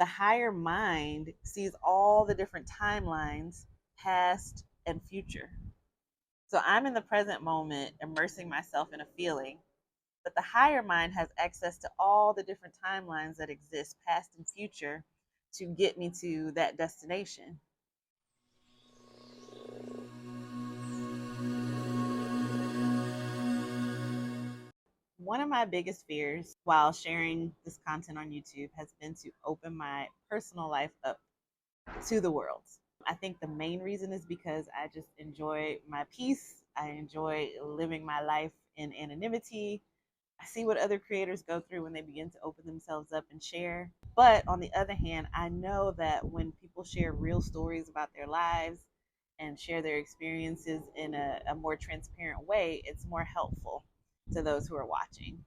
The higher mind sees all the different timelines, past and future. So I'm in the present moment, immersing myself in a feeling, but the higher mind has access to all the different timelines that exist, past and future, to get me to that destination. One of my biggest fears while sharing this content on YouTube has been to open my personal life up to the world. I think the main reason is because I just enjoy my peace. I enjoy living my life in anonymity. I see what other creators go through when they begin to open themselves up and share. But on the other hand, I know that when people share real stories about their lives and share their experiences in a more transparent way, it's more helpful to those who are watching.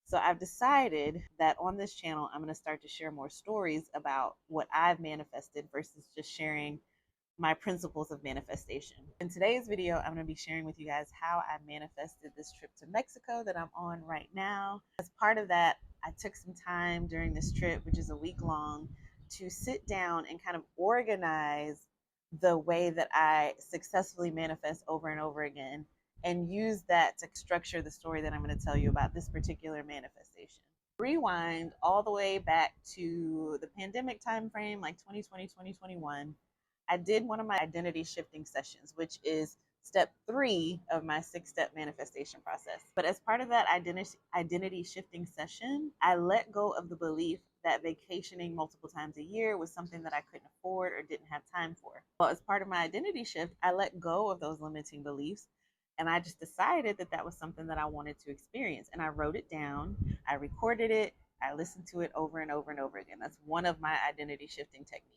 So I've decided that on this channel, I'm going to start to share more stories about what I've manifested versus just sharing my principles of manifestation. In today's video, I'm going to be sharing with you guys how I manifested this trip to Mexico that I'm on right now. As part of that, I took some time during this trip, which is a week long, to sit down and kind of organize the way that I successfully manifest over and over again, and use that to structure the story that I'm going to tell you about this particular manifestation. Rewind all the way back to the pandemic time frame, like 2020, 2021. I did one of my identity shifting sessions, which is step 3 of my 6-step manifestation process. But as part of that identity shifting session, I let go of the belief that vacationing multiple times a year was something that I couldn't afford or didn't have time for. Well, as part of my identity shift, I let go of those limiting beliefs, and I just decided that that was something that I wanted to experience. And I wrote it down, I recorded it, I listened to it over and over and over again. That's one of my identity shifting techniques.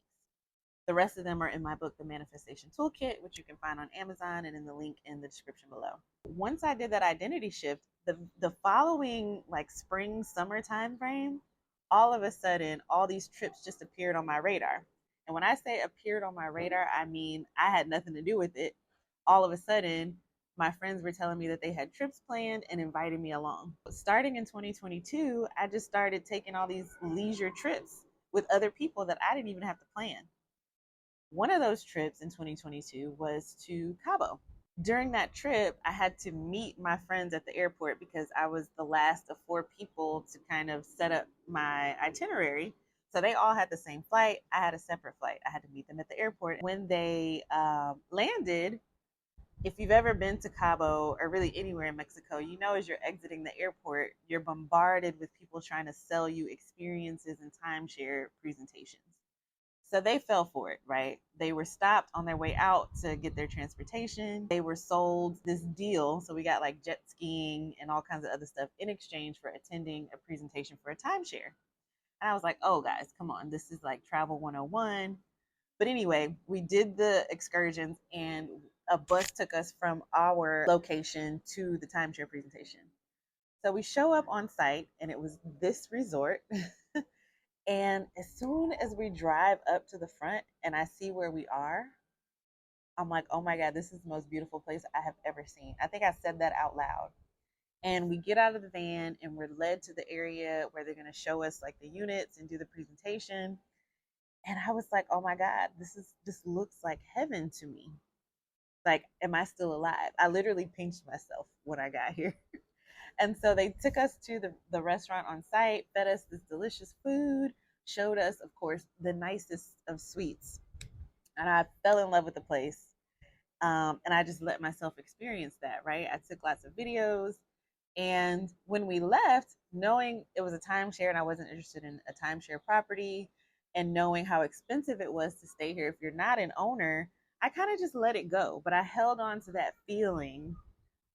The rest of them are in my book, The Manifestation Toolkit, which you can find on Amazon and in the link in the description below. Once I did that identity shift, the following like spring, summer time frame, all of a sudden, all these trips just appeared on my radar. And when I say appeared on my radar, I mean I had nothing to do with it. All of a sudden, my friends were telling me that they had trips planned and inviting me along. Starting in 2022, I just started taking all these leisure trips with other people that I didn't even have to plan. One of those trips in 2022 was to Cabo. During that trip, I had to meet my friends at the airport because I was the last of 4 people to kind of set up my itinerary. So they all had the same flight. I had a separate flight. I had to meet them at the airport. When they landed, if you've ever been to Cabo or really anywhere in Mexico, you know, as you're exiting the airport, you're bombarded with people trying to sell you experiences and timeshare presentations. So they fell for it, right? They were stopped on their way out to get their transportation. They were sold this deal. So we got like jet skiing and all kinds of other stuff in exchange for attending a presentation for a timeshare. And I was like, oh, guys, come on. This is like travel 101. But anyway, we did the excursions and a bus took us from our location to the timeshare presentation. So we show up on site and it was this resort. And as soon as we drive up to the front and I see where we are, I'm like, oh my God, this is the most beautiful place I have ever seen. I think I said that out loud. And we get out of the van and we're led to the area where they're going to show us like the units and do the presentation. And I was like, oh my God, this looks like heaven to me. Like, am I still alive? I literally pinched myself when I got here. And so they took us to the restaurant on site, fed us this delicious food, showed us, of course, the nicest of suites. And I fell in love with the place. And I just let myself experience that, right? I took lots of videos. And when we left, knowing it was a timeshare and I wasn't interested in a timeshare property, and knowing how expensive it was to stay here if you're not an owner, I kind of just let it go. But I held on to that feeling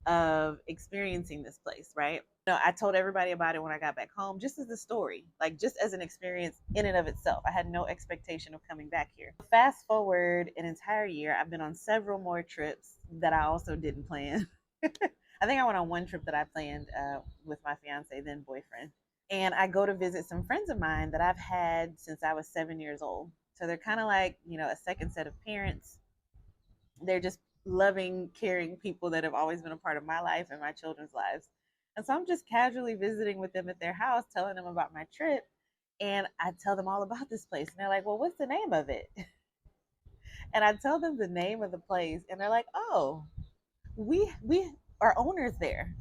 of experiencing this place, right? I told everybody about it when I got back home, just as a story, like just as an experience in and of itself. I had no expectation of coming back here. Fast forward an entire year, I've been on several more trips that I also didn't plan. I think I went on one trip that I planned with my fiance, then boyfriend. And I go to visit some friends of mine that I've had since I was 7 years old. So they're kind of like, a second set of parents. They're just loving, caring people that have always been a part of my life and my children's lives. And so I'm just casually visiting with them at their house, telling them about my trip. And I tell them all about this place. And they're like, well, what's the name of it? And I tell them the name of the place. And they're like, oh, we are owners there.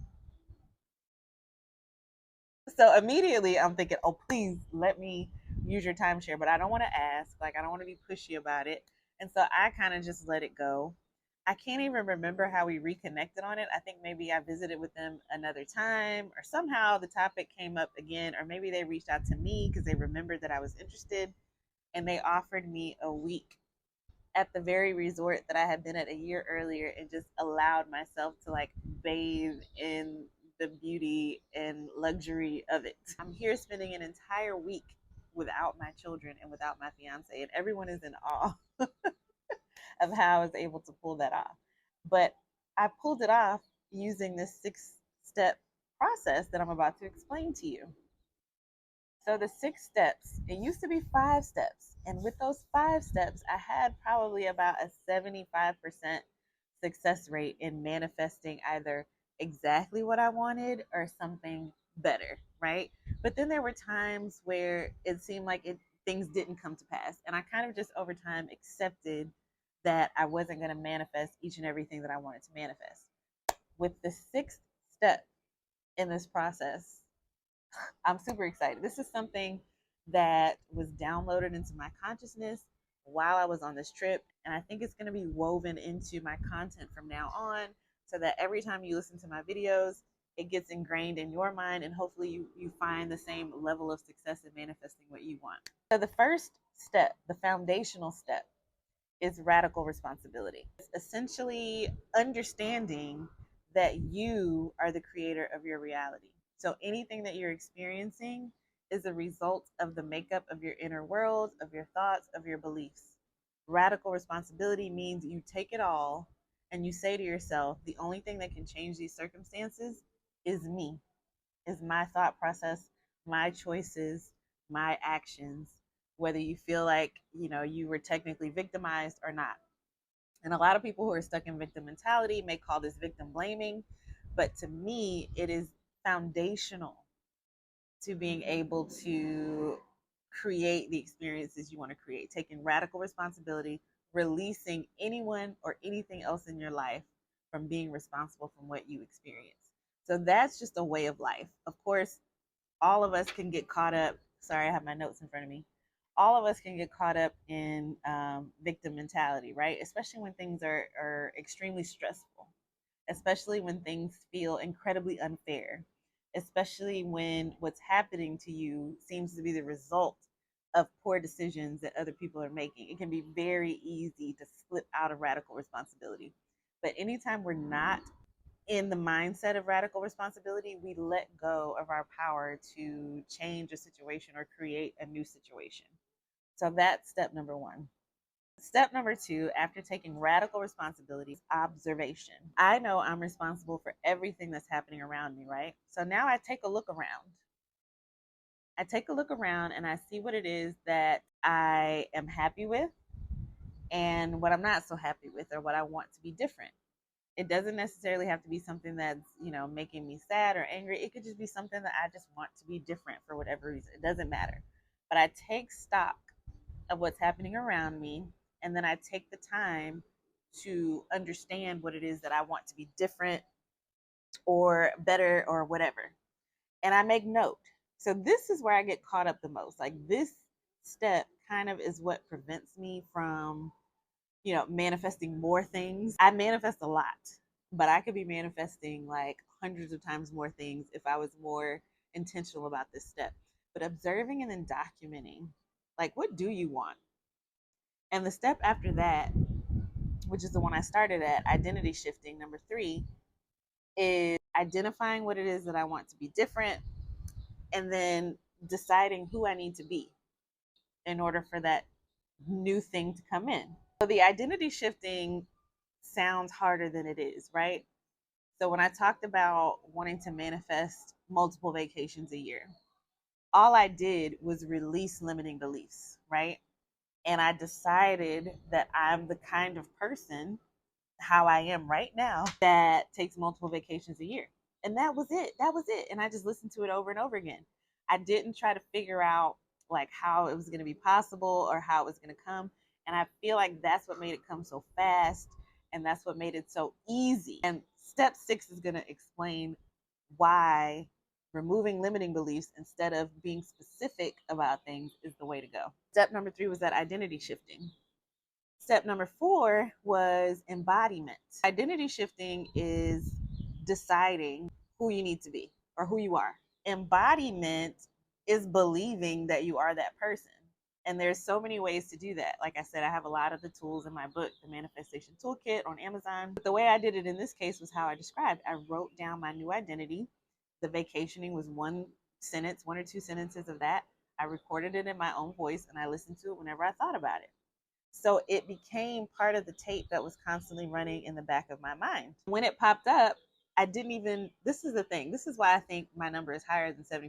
So immediately I'm thinking, oh, please let me use your timeshare. But I don't want to ask. Like, I don't want to be pushy about it. And so I kind of just let it go. I can't even remember how we reconnected on it. I think maybe I visited with them another time, or somehow the topic came up again, or maybe they reached out to me because they remembered that I was interested and they offered me a week at the very resort that I had been at a year earlier and just allowed myself to like bathe in the beauty and luxury of it. I'm here spending an entire week without my children and without my fiance, and everyone is in awe of how I was able to pull that off. But I pulled it off using this 6-step process that I'm about to explain to you. So the 6 steps, it used to be 5 steps. And with those 5 steps, I had probably about a 75% success rate in manifesting either exactly what I wanted or something better, right? But then there were times where it seemed like things didn't come to pass. And I kind of just over time accepted that I wasn't going to manifest each and everything that I wanted to manifest. With the 6th step in this process, I'm super excited. This is something that was downloaded into my consciousness while I was on this trip. And I think it's going to be woven into my content from now on so that every time you listen to my videos, it gets ingrained in your mind and hopefully you find the same level of success in manifesting what you want. So the first step, the foundational step, is radical responsibility. It's essentially understanding that you are the creator of your reality. So anything that you're experiencing is a result of the makeup of your inner world, of your thoughts, of your beliefs. Radical responsibility means you take it all and you say to yourself, the only thing that can change these circumstances is me, is my thought process, my choices, my actions, whether you feel like, you were technically victimized or not. And a lot of people who are stuck in victim mentality may call this victim blaming, but to me, it is foundational to being able to create the experiences you want to create, taking radical responsibility, releasing anyone or anything else in your life from being responsible from what you experience. So that's just a way of life. Of course, all of us can get caught up. Sorry, I have my notes in front of me. All of us can get caught up in victim mentality, right? Especially when things are extremely stressful, especially when things feel incredibly unfair, especially when what's happening to you seems to be the result of poor decisions that other people are making. It can be very easy to slip out of radical responsibility. But anytime we're not in the mindset of radical responsibility, we let go of our power to change a situation or create a new situation. So that's step number one. Step number two, after taking radical responsibility, is observation. I know I'm responsible for everything that's happening around me, right? So now I take a look around. I take a look around and I see what it is that I am happy with and what I'm not so happy with or what I want to be different. It doesn't necessarily have to be something that's, making me sad or angry. It could just be something that I just want to be different for whatever reason. It doesn't matter. But I take stock of what's happening around me, and then I take the time to understand what it is that I want to be different or better or whatever. And I make note. So this is where I get caught up the most. Like this step kind of is what prevents me from manifesting more things. I manifest a lot, but I could be manifesting like hundreds of times more things if I was more intentional about this step. But observing and then documenting, like, what do you want? And the step after that, which is the one I started at, identity shifting, number 3, is identifying what it is that I want to be different and then deciding who I need to be in order for that new thing to come in. So the identity shifting sounds harder than it is, right? So when I talked about wanting to manifest multiple vacations a year, all I did was release limiting beliefs, right? And I decided that I'm the kind of person, how I am right now, that takes multiple vacations a year. And that was it. That was it. And I just listened to it over and over again. I didn't try to figure out like how it was going to be possible or how it was going to come. And I feel like that's what made it come so fast, and that's what made it so easy. And step 6 is going to explain why removing limiting beliefs instead of being specific about things is the way to go. Step number 3 was that identity shifting. Step number 4 was embodiment. Identity shifting is deciding who you need to be or who you are. Embodiment is believing that you are that person. And there's so many ways to do that. Like I said, I have a lot of the tools in my book, The Manifestation Toolkit on Amazon. But the way I did it in this case was how I described. I wrote down my new identity. The vacationing was one sentence, 1 or 2 sentences of that. I recorded it in my own voice and I listened to it whenever I thought about it. So it became part of the tape that was constantly running in the back of my mind. When it popped up, I didn't even, this is the thing. This is why I think my number is higher than 75%.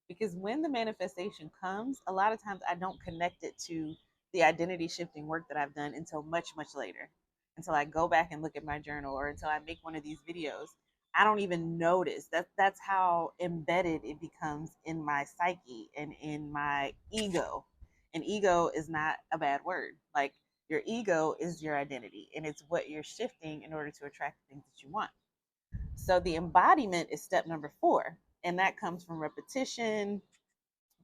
Because when the manifestation comes, a lot of times I don't connect it to the identity shifting work that I've done until much, much later. Until I go back and look at my journal or until I make one of these videos. I don't even notice that's how embedded it becomes in my psyche and in my ego. And ego is not a bad word. Like, your ego is your identity, and it's what you're shifting in order to attract the things that you want. So the embodiment is step number 4, and that comes from repetition,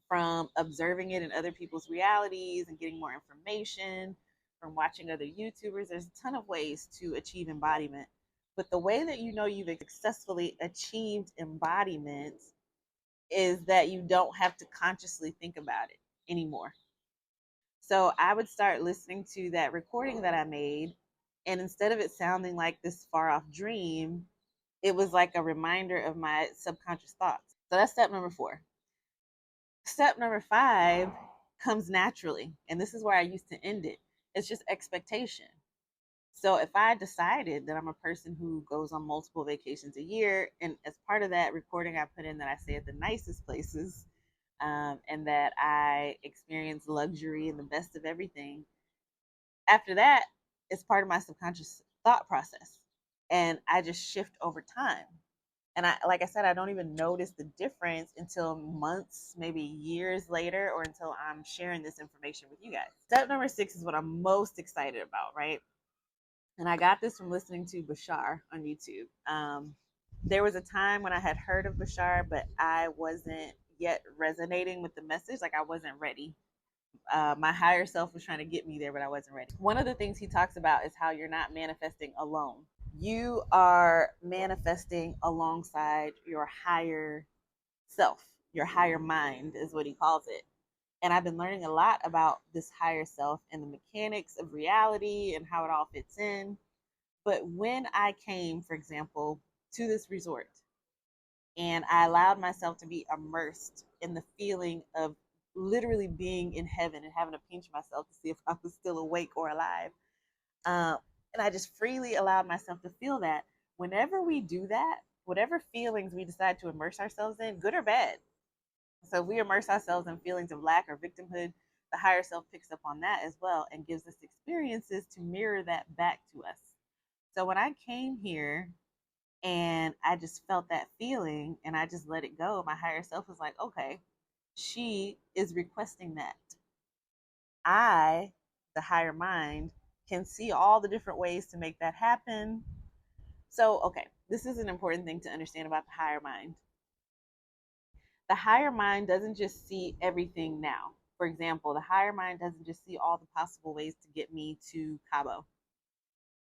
from observing it in other people's realities and getting more information, from watching other YouTubers. There's a ton of ways to achieve embodiment. But the way that you know you've successfully achieved embodiment is that you don't have to consciously think about it anymore. So I would start listening to that recording that I made, and instead of it sounding like this far off dream, it was like a reminder of my subconscious thoughts. So that's step number 4. Step number 5 comes naturally, and this is where I used to end it. It's just expectation. So if I decided that I'm a person who goes on multiple vacations a year, and as part of that recording, I put in that I stay at the nicest places, and that I experience luxury and the best of everything. After that, it's part of my subconscious thought process, and I just shift over time. And like I said, I don't even notice the difference until months, maybe years later, or until I'm sharing this information with you guys. Step number 6 is what I'm most excited about, right? And I got this from listening to Bashar on YouTube. There was a time when I had heard of Bashar, but I wasn't yet resonating with the message. Like, I wasn't ready. My higher self was trying to get me there, but I wasn't ready. One of the things he talks about is how you're not manifesting alone. You are manifesting alongside your higher self. Your higher mind is what he calls it. And I've been learning a lot about this higher self and the mechanics of reality and how it all fits in. But when I came, for example, to this resort and I allowed myself to be immersed in the feeling of literally being in heaven and having to pinch myself to see if I was still awake or alive. And I just freely allowed myself to feel that. Whenever we do that, whatever feelings we decide to immerse ourselves in, good or bad. So if we immerse ourselves in feelings of lack or victimhood, the higher self picks up on that as well and gives us experiences to mirror that back to us. So when I came here and I just felt that feeling and I just let it go, my higher self was like, okay, she is requesting that. I, the higher mind, can see all the different ways to make that happen. So, okay, this is an important thing to understand about the higher mind. The higher mind doesn't just see everything now. For example, the higher mind doesn't just see all the possible ways to get me to Cabo.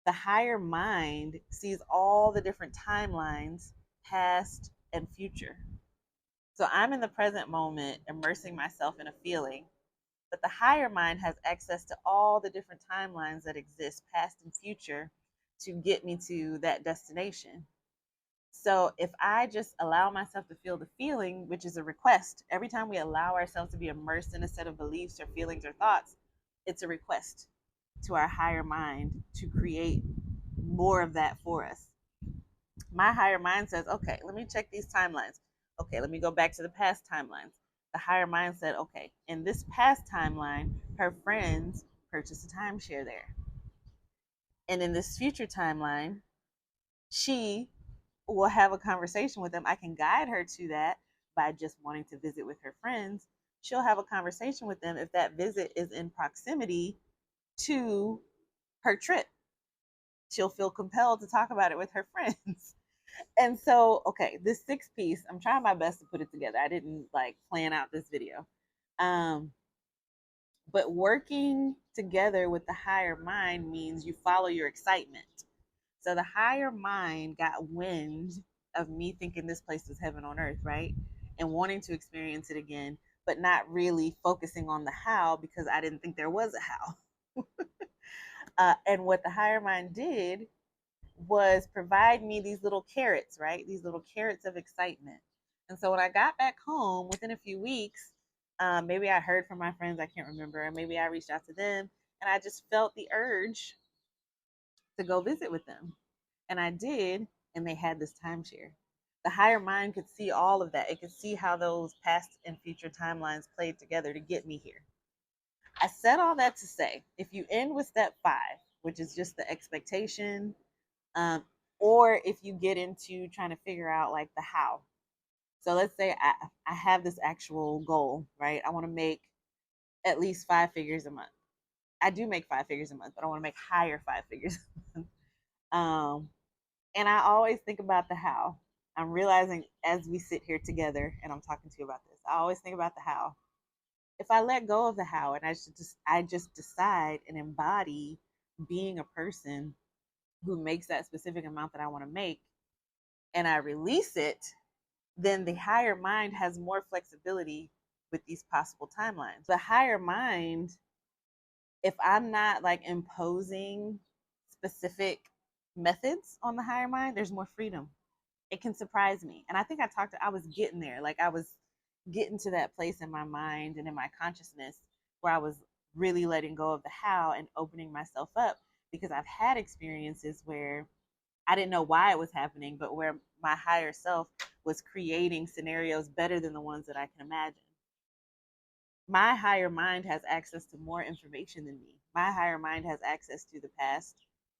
The higher mind sees all the different timelines, past and future. So I'm in the present moment, immersing myself in a feeling, but the higher mind has access to all the different timelines that exist, past and future, to get me to that destination. So if I just allow myself to feel the feeling, which is a request, every time we allow ourselves to be immersed in a set of beliefs or feelings or thoughts, it's a request to our higher mind to create more of that for us. My higher mind says, okay, let me check these timelines. Okay, let me go back to the past timelines. The higher mind said, okay, in this past timeline, her friends purchased a timeshare there. And in this future timeline, she will have a conversation with them. I can guide her to that by just wanting to visit with her friends. she'll have a conversation with them if that visit is in proximity to her trip. She'll feel compelled to talk about it with her friends. And so, okay, this sixth piece, I'm trying my best to put it together. I didn't like plan out this video. Um, but working together with the higher mind means you follow your excitement. So the higher mind got wind of me thinking this place was heaven on earth, right? And wanting to experience it again, but not really focusing on the how because I didn't think there was a how. And what the higher mind did was provide me these little carrots, right? These little carrots of excitement. And so when I got back home within a few weeks, maybe I heard from my friends, I can't remember, and maybe I reached out to them, and I just felt the urge to go visit with them. And I did, and they had this timeshare. The higher mind could see all of that. It could see how those past and future timelines played together to get me here. I said all that to say, if you end with step 5, which is just the expectation, um, or if you get into trying to figure out like the how. So let's say I have this actual goal, right? I want to make at least 5 figures a month. I do make 5 figures a month, but I want to make higher 5 figures a month. Um, and I always think about the how. I'm realizing as we sit here together and I'm talking to you about this, I always think about the how. If I let go of the how and I just decide and embody being a person who makes that specific amount that I want to make, and I release it, then the higher mind has more flexibility with these possible timelines. The higher mind, if I'm not like imposing specific methods on the higher mind, there's more freedom. It can surprise me. And I think I was getting there. Like I was getting to that place in my mind and in my consciousness where I was really letting go of the how and opening myself up, because I've had experiences where I didn't know why it was happening, but where my higher self was creating scenarios better than the ones that I can imagine. My higher mind has access to more information than me. My higher mind has access to the past,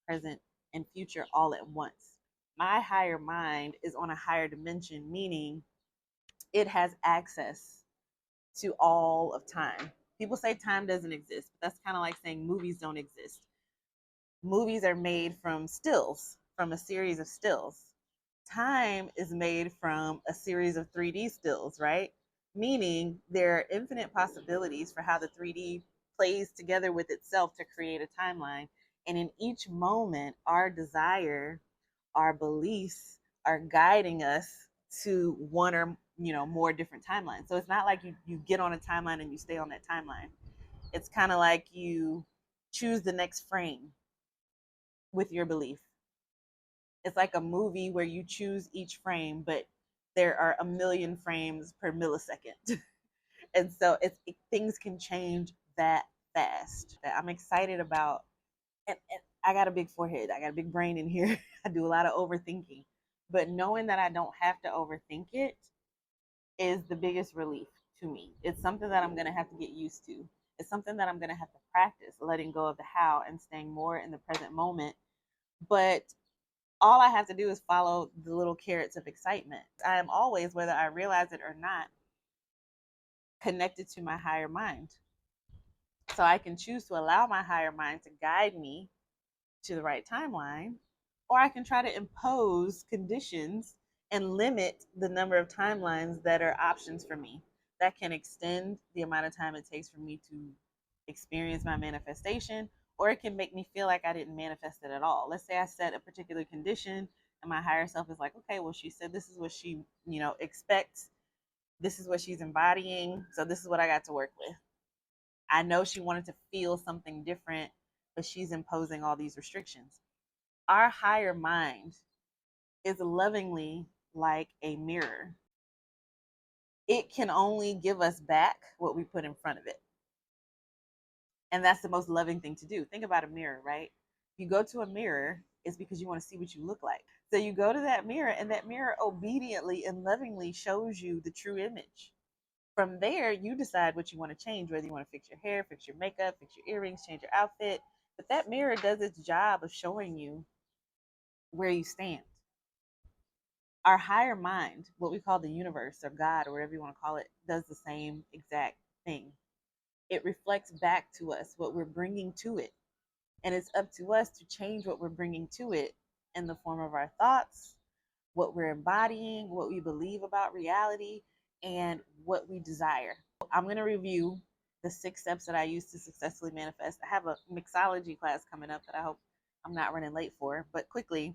present, and future all at once. My higher mind is on a higher dimension, meaning it has access to all of time. People say time doesn't exist, but that's kind of like saying movies don't exist. Movies are made from stills, from a series of stills. Time is made from a series of 3D stills, right? Meaning there are infinite possibilities for how the 3D plays together with itself to create a timeline. And in each moment, our desire, our beliefs are guiding us to one or more different timelines. So it's not like you get on a timeline and you stay on that timeline. It's kind of like you choose the next frame with your belief. It's like a movie where you choose each frame, but there are a million frames per millisecond. And so things can change that fast. I'm excited about, and I got a big forehead, I got a big brain in here. I do a lot of overthinking, but knowing that I don't have to overthink it is the biggest relief to me. It's something that I'm going to have to get used to. It's something that I'm going to have to practice, letting go of the how and staying more in the present moment. But all I have to do is follow the little carrots of excitement. I am always, whether I realize it or not, connected to my higher mind. So I can choose to allow my higher mind to guide me to the right timeline, or I can try to impose conditions and limit the number of timelines that are options for me that can extend the amount of time it takes for me to experience my manifestation, or it can make me feel like I didn't manifest it at all. Let's say I set a particular condition and my higher self is like, okay, well, she said this is what she, expects. This is what she's embodying. So this is what I got to work with. I know she wanted to feel something different, but she's imposing all these restrictions. Our higher mind is lovingly like a mirror. It can only give us back what we put in front of it. And that's the most loving thing to do. Think about a mirror, right? You go to a mirror, it's because you want to see what you look like. So you go to that mirror, and that mirror obediently and lovingly shows you the true image. From there, you decide what you want to change, whether you want to fix your hair, fix your makeup, fix your earrings, change your outfit. But that mirror does its job of showing you where you stand. Our higher mind, what we call the universe or God or whatever you want to call it, does the same exact thing. It reflects back to us what we're bringing to it. And it's up to us to change what we're bringing to it in the form of our thoughts, what we're embodying, what we believe about reality, and what we desire. I'm going to review the 6 steps that I use to successfully manifest. I have a mixology class coming up that I hope I'm not running late for, but quickly,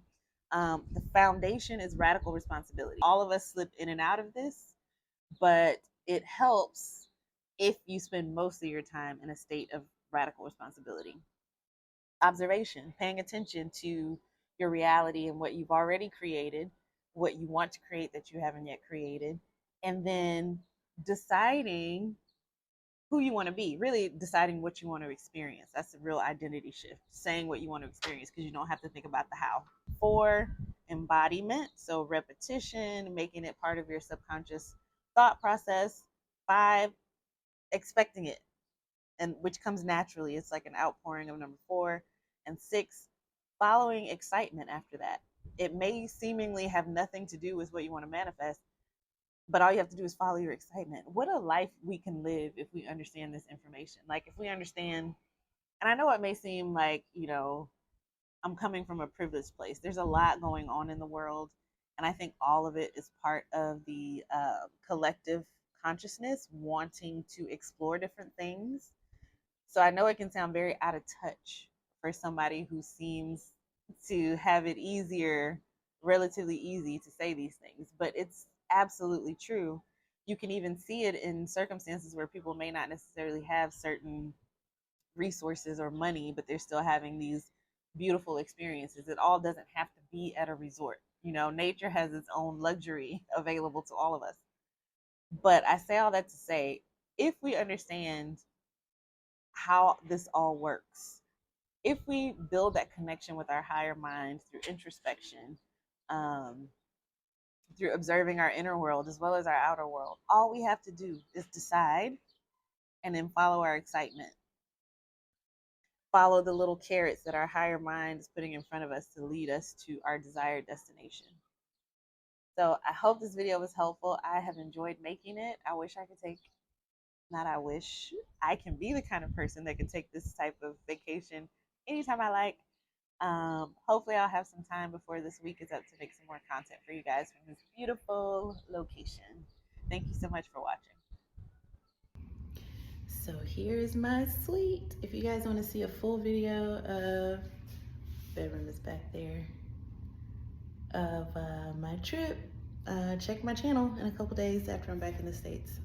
the foundation is radical responsibility. All of us slip in and out of this, but it helps if you spend most of your time in a state of radical responsibility. Observation, paying attention to your reality and what you've already created, what you want to create that you haven't yet created, and then deciding who you want to be, really deciding what you want to experience. That's a real identity shift, saying what you want to experience because you don't have to think about the how. 4, embodiment, so repetition, making it part of your subconscious thought process. 5, expecting it, and which comes naturally. It's like an outpouring of number 4. And 6, following excitement after that. It may seemingly have nothing to do with what you want to manifest, but all you have to do is follow your excitement. What a life we can live if we understand this information. Like if we understand, and I know it may seem like, I'm coming from a privileged place. There's a lot going on in the world, and I think all of it is part of the collective consciousness wanting to explore different things. So I know it can sound very out of touch for somebody who seems to have it easier, relatively easy to say these things, but it's absolutely true. You can even see it in circumstances where people may not necessarily have certain resources or money, but they're still having these beautiful experiences. It all doesn't have to be at a resort. Nature has its own luxury available to all of us. But I say all that to say, if we understand how this all works, if we build that connection with our higher mind through introspection, um, through observing our inner world as well as our outer world, all we have to do is decide and then follow our excitement. Follow the little carrots that our higher mind is putting in front of us to lead us to our desired destination. So I hope this video was helpful. I have enjoyed making it. I wish I could take, not I wish, I can be the kind of person that can take this type of vacation anytime I like. Hopefully I'll have some time before this week is up to make some more content for you guys from this beautiful location. Thank you so much for watching. So here's my suite. If you guys want to see a full video of, bedroom is back there, of my trip, check my channel in a couple days after I'm back in the States.